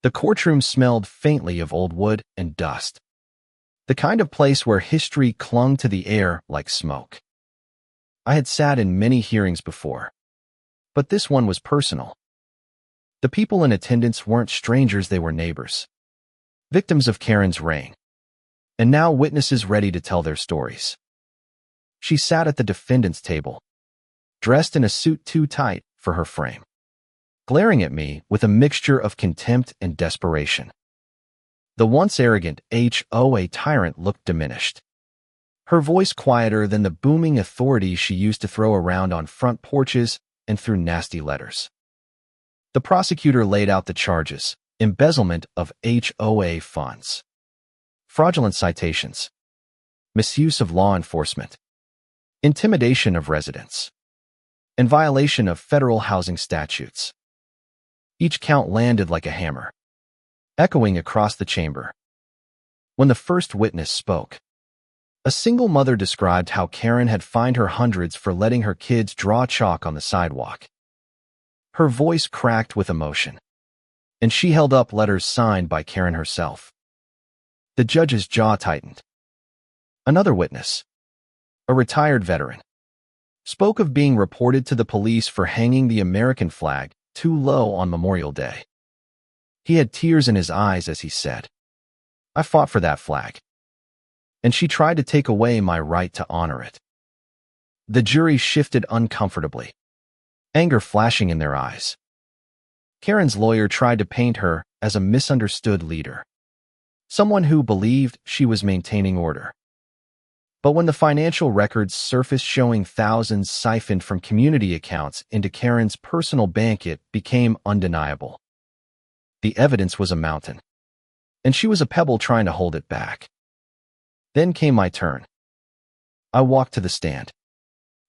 The courtroom smelled faintly of old wood and dust, the kind of place where history clung to the air like smoke. I had sat in many hearings before, but this one was personal. The people in attendance weren't strangers, they were neighbors, victims of Karen's reign, and now witnesses ready to tell their stories. She sat at the defendant's table, dressed in a suit too tight for her frame, glaring at me with a mixture of contempt and desperation. The once arrogant HOA tyrant looked diminished, her voice quieter than the booming authority she used to throw around on front porches and through nasty letters. The prosecutor laid out the charges: embezzlement of HOA funds, fraudulent citations, misuse of law enforcement, intimidation of residents, and violation of federal housing statutes. Each count landed like a hammer, echoing across the chamber. When the first witness spoke, a single mother described how Karen had fined her hundreds for letting her kids draw chalk on the sidewalk. Her voice cracked with emotion, and she held up letters signed by Karen herself. The judge's jaw tightened. Another witness, a retired veteran, spoke of being reported to the police for hanging the American flag too low on Memorial Day. He had tears in his eyes as he said, "I fought for that flag, and she tried to take away my right to honor it." The jury shifted uncomfortably, anger flashing in their eyes. Karen's lawyer tried to paint her as a misunderstood leader, someone who believed she was maintaining order. But when the financial records surfaced showing thousands siphoned from community accounts into Karen's personal bank, it became undeniable. The evidence was a mountain, and she was a pebble trying to hold it back. Then came my turn. I walked to the stand,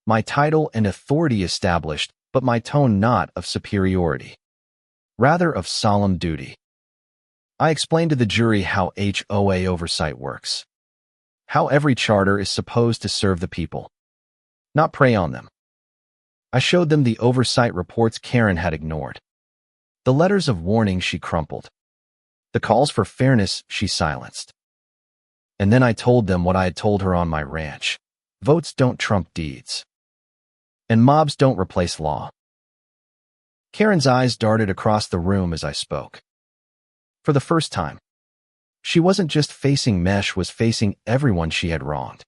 my title and authority established, but my tone not of superiority, rather of solemn duty. I explained to the jury how HOA oversight works, how every charter is supposed to serve the people, not prey on them. I showed them the oversight reports Karen had ignored, the letters of warning she crumpled, the calls for fairness she silenced. And then I told them what I had told her on my ranch: votes don't trump deeds, and mobs don't replace law. Karen's eyes darted across the room as I spoke. For the first time, she wasn't just facing Mesh, was facing everyone she had wronged.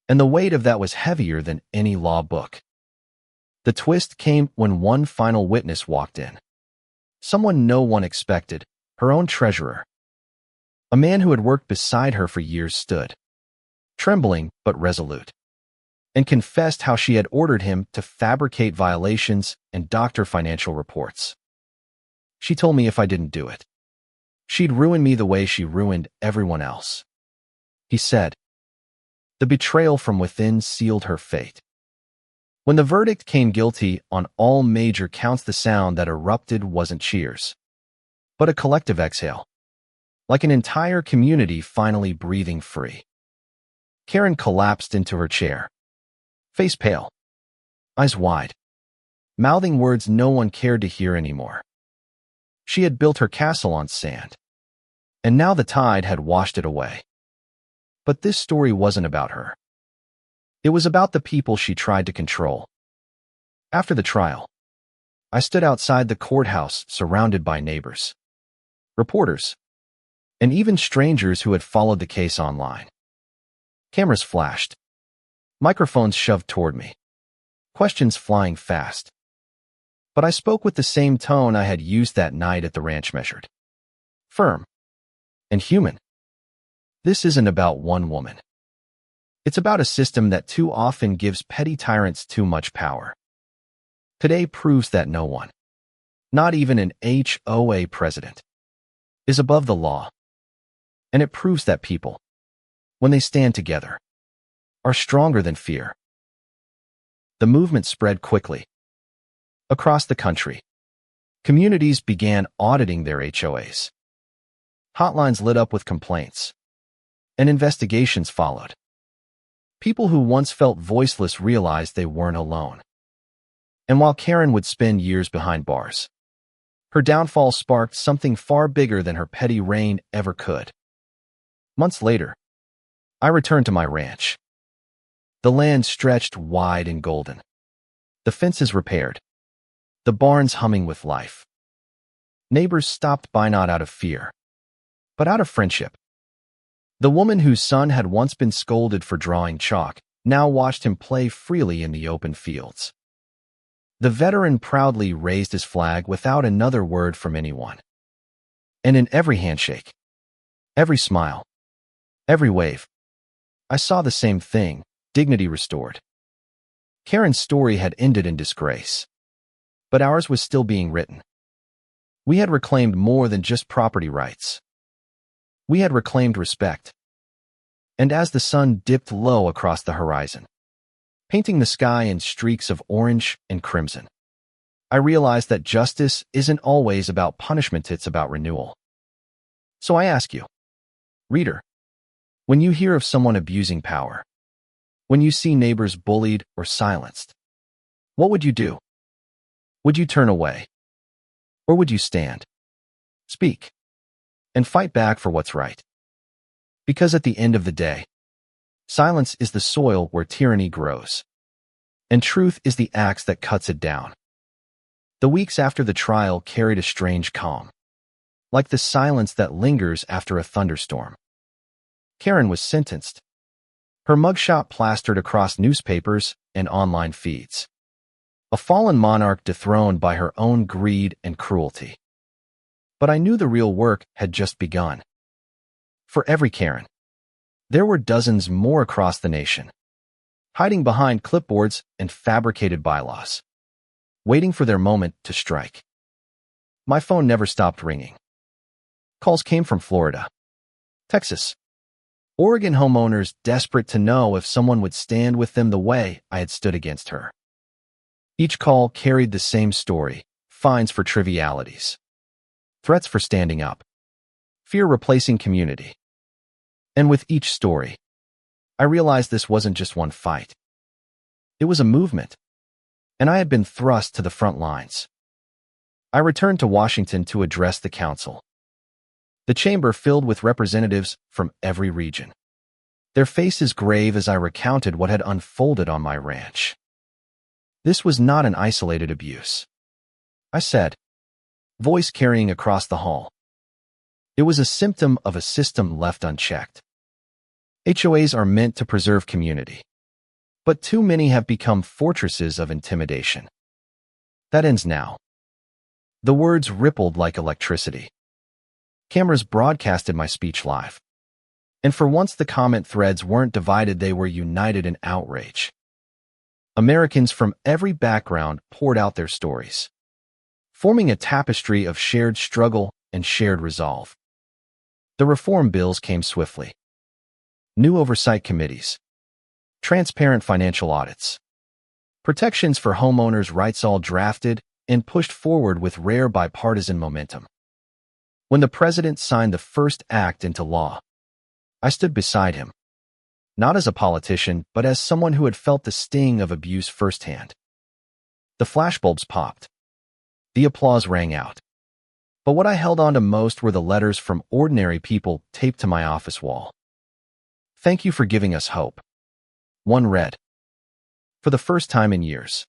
And the weight of that was heavier than any law book. The twist came when one final witness walked in. Someone no one expected, her own treasurer. A man who had worked beside her for years stood, trembling but resolute, and confessed how she had ordered him to fabricate violations and doctor financial reports. She told me if I didn't do it, she'd ruin me the way she ruined everyone else. He said. The betrayal from within sealed her fate. When the verdict came guilty on all major counts, the sound that erupted wasn't cheers, but a collective exhale, like an entire community finally breathing free. Karen collapsed into her chair, face pale, eyes wide, mouthing words no one cared to hear anymore. She had built her castle on sand, and now the tide had washed it away. But this story wasn't about her. It was about the people she tried to control. After the trial, I stood outside the courthouse surrounded by neighbors, reporters, and even strangers who had followed the case online. Cameras flashed, microphones shoved toward me, questions flying fast. But I spoke with the same tone I had used that night at the ranch, measured, firm, and human. This isn't about one woman. It's about a system that too often gives petty tyrants too much power. Today proves that no one, not even an HOA president, is above the law. And it proves that people, when they stand together, are stronger than fear. The movement spread quickly. Across the country, communities began auditing their HOAs. Hotlines lit up with complaints, and investigations followed. People who once felt voiceless realized they weren't alone. And while Karen would spend years behind bars, Her downfall sparked something far bigger than her petty reign ever could. Months later, I returned to my ranch. The land stretched wide and golden. The fences repaired. The barns humming with life. Neighbors stopped by not out of fear, but out of friendship. The woman whose son had once been scolded for drawing chalk now watched him play freely in the open fields. The veteran proudly raised his flag without another word from anyone. And in every handshake, every smile, every wave, I saw the same thing, dignity restored. Karen's story had ended in disgrace, but ours was still being written. We had reclaimed more than just property rights. We had reclaimed respect. And as the sun dipped low across the horizon, painting the sky in streaks of orange and crimson, I realized that justice isn't always about punishment, it's about renewal. So I ask you, reader, when you hear of someone abusing power, when you see neighbors bullied or silenced, what would you do? Would you turn away? Or would you stand, speak, and fight back for what's right? Because at the end of the day, silence is the soil where tyranny grows, and truth is the axe that cuts it down. The weeks after the trial carried a strange calm, like the silence that lingers after a thunderstorm. Karen was sentenced, her mugshot plastered across newspapers and online feeds. A fallen monarch dethroned by her own greed and cruelty. But I knew the real work had just begun. For every Karen, there were dozens more across the nation, hiding behind clipboards and fabricated bylaws, waiting for their moment to strike. My phone never stopped ringing. Calls came from Florida, Texas, Oregon, homeowners desperate to know if someone would stand with them the way I had stood against her. Each call carried the same story: fines for trivialities, threats for standing up, fear replacing community. And with each story, I realized this wasn't just one fight. It was a movement, and I had been thrust to the front lines. I returned to Washington to address the council, the chamber filled with representatives from every region, their faces grave as I recounted what had unfolded on my ranch. This was not an isolated abuse, I said, voice carrying across the hall. It was a symptom of a system left unchecked. HOAs are meant to preserve community, but too many have become fortresses of intimidation. That ends now. The words rippled like electricity. Cameras broadcasted my speech live. And for once the comment threads weren't divided, they were united in outrage. Americans from every background poured out their stories, forming a tapestry of shared struggle and shared resolve. The reform bills came swiftly. New oversight committees, transparent financial audits, protections for homeowners' rights, all drafted and pushed forward with rare bipartisan momentum. When the president signed the first act into law, I stood beside him, not as a politician, but as someone who had felt the sting of abuse firsthand. The flashbulbs popped. The applause rang out. But what I held on to most were the letters from ordinary people taped to my office wall. Thank you for giving us hope. One read, for the first time in years,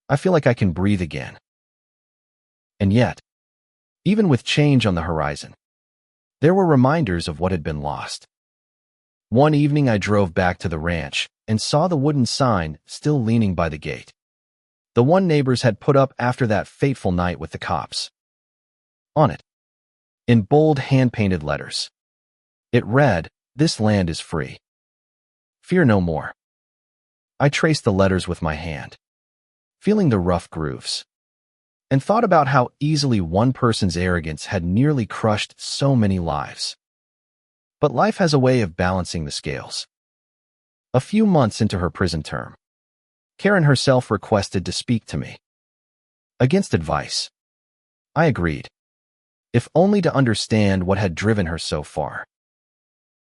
I feel like I can breathe again. And yet, even with change on the horizon, there were reminders of what had been lost. One evening I drove back to the ranch and saw the wooden sign still leaning by the gate, the one neighbors had put up after that fateful night with the cops. On it, in bold hand-painted letters, it read, "This land is free. Fear no more." I traced the letters with my hand, feeling the rough grooves, and thought about how easily one person's arrogance had nearly crushed so many lives. But life has a way of balancing the scales. A few months into her prison term, Karen herself requested to speak to me. Against advice, I agreed, if only to understand what had driven her so far.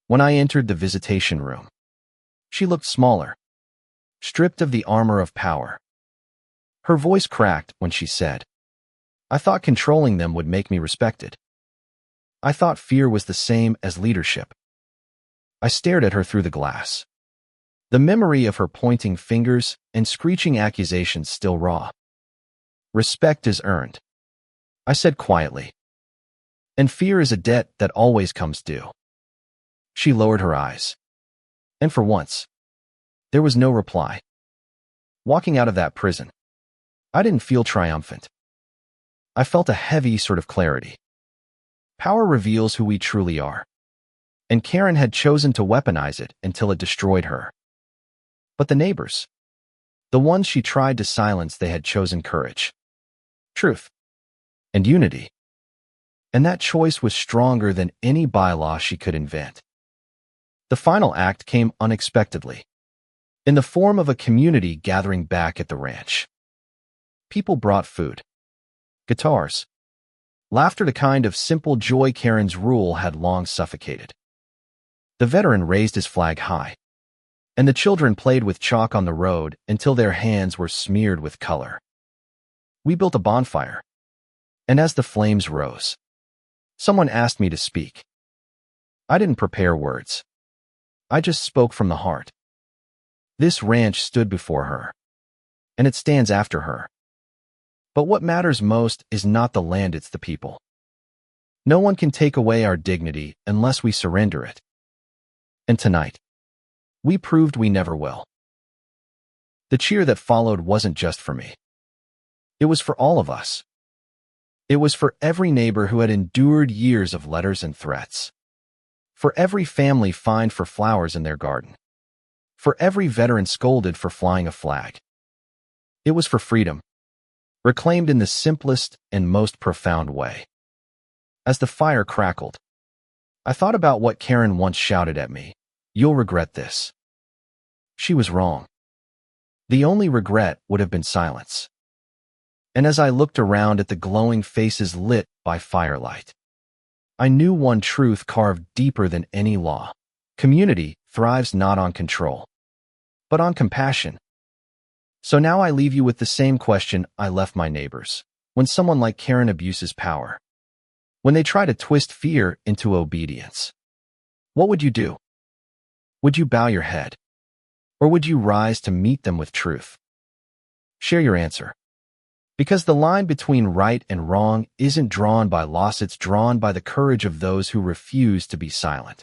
When I entered the visitation room, she looked smaller, stripped of the armor of power. Her voice cracked when she said, I thought controlling them would make me respected. I thought fear was the same as leadership. I stared at her through the glass. The memory of her pointing fingers and screeching accusations still raw. Respect is earned, I said quietly. And fear is a debt that always comes due. She lowered her eyes. And for once, there was no reply. Walking out of that prison, I didn't feel triumphant. I felt a heavy sort of clarity. Power reveals who we truly are. And Karen had chosen to weaponize it until it destroyed her. But the neighbors, the ones she tried to silence, they had chosen courage, truth, and unity. And that choice was stronger than any bylaw she could invent. The final act came unexpectedly, in the form of a community gathering back at the ranch. People brought food, guitars, laughter, the kind of simple joy Karen's rule had long suffocated. The veteran raised his flag high, and the children played with chalk on the road until their hands were smeared with color. We built a bonfire, and as the flames rose, someone asked me to speak. I didn't prepare words. I just spoke from the heart. This ranch stood before her, and it stands after her. But what matters most is not the land, it's the people. No one can take away our dignity unless we surrender it. And tonight, we proved we never will. The cheer that followed wasn't just for me. It was for all of us. It was for every neighbor who had endured years of letters and threats. For every family fined for flowers in their garden. For every veteran scolded for flying a flag. It was for freedom, reclaimed in the simplest and most profound way. As the fire crackled, I thought about what Karen once shouted at me. You'll regret this. She was wrong. The only regret would have been silence. And as I looked around at the glowing faces lit by firelight, I knew one truth carved deeper than any law. Community thrives not on control, but on compassion. So now I leave you with the same question I left my neighbors. When someone like Karen abuses power, when they try to twist fear into obedience, what would you do? Would you bow your head? Or would you rise to meet them with truth? Share your answer. Because the line between right and wrong isn't drawn by loss, it's drawn by the courage of those who refuse to be silent.